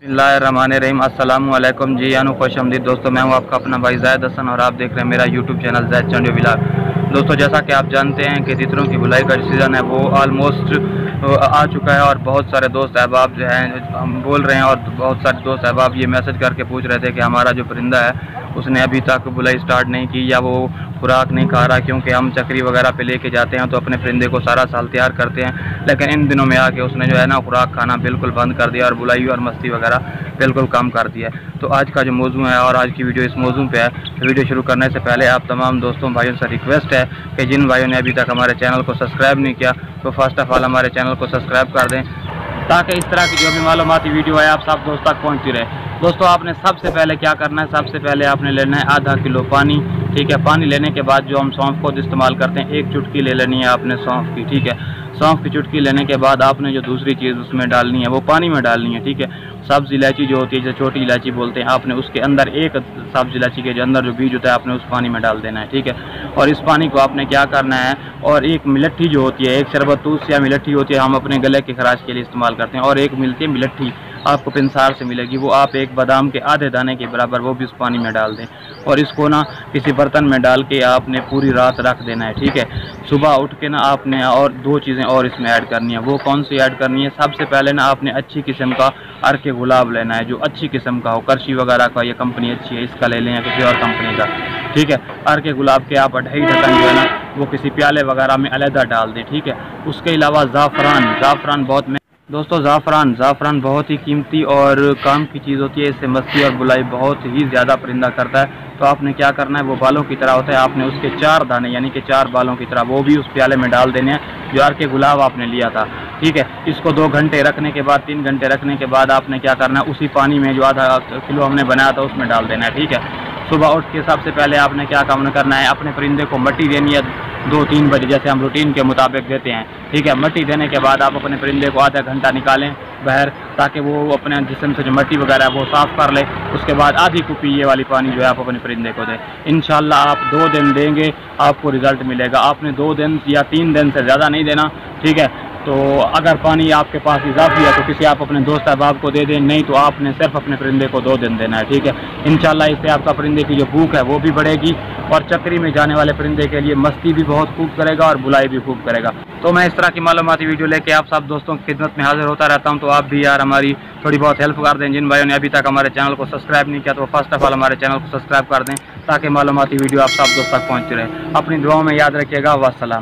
बिस्मिल्लाहिर्रहमानिर्रहीम। अस्सलामुअलैकुम जी यानो खुशआमदीद दोस्तों, मैं हूं आपका अपना भाई ज़ैद हसन और आप देख रहे हैं मेरा यूट्यूब चैनल ज़ैद चंडियो व्लॉग। दोस्तों, जैसा कि आप जानते हैं कि तितरों की बुलाई का जो सीज़न है वो ऑलमोस्ट आ चुका है और बहुत सारे दोस्त अहबाब जो हैं हम बोल रहे हैं और बहुत सारे दोस्त अहबाब ये मैसेज करके पूछ रहे थे कि हमारा जो परिंदा है उसने अभी तक बुलाई स्टार्ट नहीं की या वो खुराक नहीं खा रहा, क्योंकि हम चक्री वगैरह पे लेके जाते हैं तो अपने परिंदे को सारा साल तैयार करते हैं, लेकिन इन दिनों में आके उसने जो है ना खुराक खाना बिल्कुल बंद कर दिया और बुलाई और मस्ती वगैरह बिल्कुल कम कर दिया है। तो आज का जो मौजू है और आज की वीडियो इस मौजू पे है। वीडियो शुरू करने से पहले आप तमाम दोस्तों भाइयों से रिक्वेस्ट है कि जिन भाइयों ने अभी तक हमारे चैनल को सब्सक्राइब नहीं किया तो फर्स्ट ऑफ ऑल हमारे चैनल को सब्सक्राइब कर दें, ताकि इस तरह की जो भी मालूमाती वीडियो है आप सब दोस्त तक पहुँचती रहे। दोस्तों, आपने सबसे पहले क्या करना है, सबसे पहले आपने लेना है आधा किलो पानी। ठीक है, पानी लेने के बाद जो हम सौंफ को इस्तेमाल करते हैं एक चुटकी ले लेनी है आपने सौंफ की। ठीक है, सौंफ की चुटकी लेने के बाद आपने जो दूसरी चीज़ उसमें डालनी है वो पानी में डालनी है। ठीक है, सब्ज़ इलायची जो होती है, जो छोटी इलायची बोलते हैं, आपने उसके अंदर एक सब्ज़ इलायची के जो अंदर जो बीज होता है आपने उस पानी में डाल देना है। ठीक है, और इस पानी को आपने क्या करना है, और एक मिलट्ठी जो होती है, एक शरबतूस या मिलट्ठी होती है, हम अपने गले की खराश के लिए इस्तेमाल करते हैं, और एक मिलती है मिलट्ठी आपको पिंसार से मिलेगी, वो आप एक बादाम के आधे दाने के बराबर वो भी उस पानी में डाल दें और इसको ना किसी बर्तन में डाल के आपने पूरी रात रख देना है। ठीक है, सुबह उठ के ना आपने और दो चीज़ें और इसमें ऐड करनी है। वो कौन सी ऐड करनी है? सबसे पहले ना आपने अच्छी किस्म का अर्के गुलाब लेना है, जो अच्छी किस्म का हो, करशी वगैरह का, ये कंपनी अच्छी है इसका ले लें या किसी और कंपनी का। ठीक है, अर्के गुलाब के आप 2.5 ढक्कन जो है ना वो किसी प्याले वगैरह में अलहदा डाल दें। ठीक है, उसके अलावा ज़ाफ़रान बहुत दोस्तों ज़ाफ़रान बहुत ही कीमती और काम की चीज़ होती है। इससे मस्ती और बुलाई बहुत ही ज़्यादा परिंदा करता है। तो आपने क्या करना है, वो बालों की तरह होता है, आपने उसके 4 दाने यानी कि 4 बालों की तरह वो भी उस प्याले में डाल देने हैं जो अर्के गुलाब आपने लिया था। ठीक है, इसको 2 घंटे रखने के बाद 3 घंटे रखने के बाद आपने क्या करना है, उसी पानी में जो आधा किलो हमने बनाया था उसमें डाल देना है। ठीक है, सुबह उठ के सबसे पहले आपने क्या काम करना है, अपने परिंदे को मट्टी देनी है 2-3 बजे, जैसे हम रूटीन के मुताबिक देते हैं। ठीक है, मट्टी देने के बाद आप अपने परिंदे को आधा घंटा निकालें बाहर, ताकि वो अपने जिस्म से जो मट्टी वगैरह है वो साफ़ कर ले। उसके बाद आधी कुपी ये वाली पानी जो है आप अपने परिंदे को दें। इंशाल्लाह आप 2 दिन देंगे आपको रिज़ल्ट मिलेगा। आपने 2 दिन या 3 दिन से ज़्यादा नहीं देना। ठीक है, तो अगर पानी आपके पास इजाफी है तो किसी आप अपने दोस्त अहबाब को दे दें, नहीं तो आपने सिर्फ अपने परिंदे को 2 दिन देना है। ठीक है, इंशाल्लाह इससे आपका परिंदे की जो भूख है वो भी बढ़ेगी और चक्री में जाने वाले परिंदे के लिए मस्ती भी बहुत खूब करेगा और बुलाई भी खूब करेगा। तो मैं इस तरह की मालूमाती वीडियो लेके आप सब दोस्तों की खिदमत में हाजिर होता रहता हूं। तो आप भी यार हमारी थोड़ी बहुत हेल्प कर दें। जिन भाइयों ने अभी तक हमारे चैनल को सब्सक्राइब नहीं किया तो फर्स्ट ऑफ ऑल हमारे चैनल को सब्सक्राइब कर दें, ताकि मालूमाती वीडियो आप सब दोस्तों तक पहुँचती रहे। अपनी दुआओं में याद रखिएगा। वस्सलाम।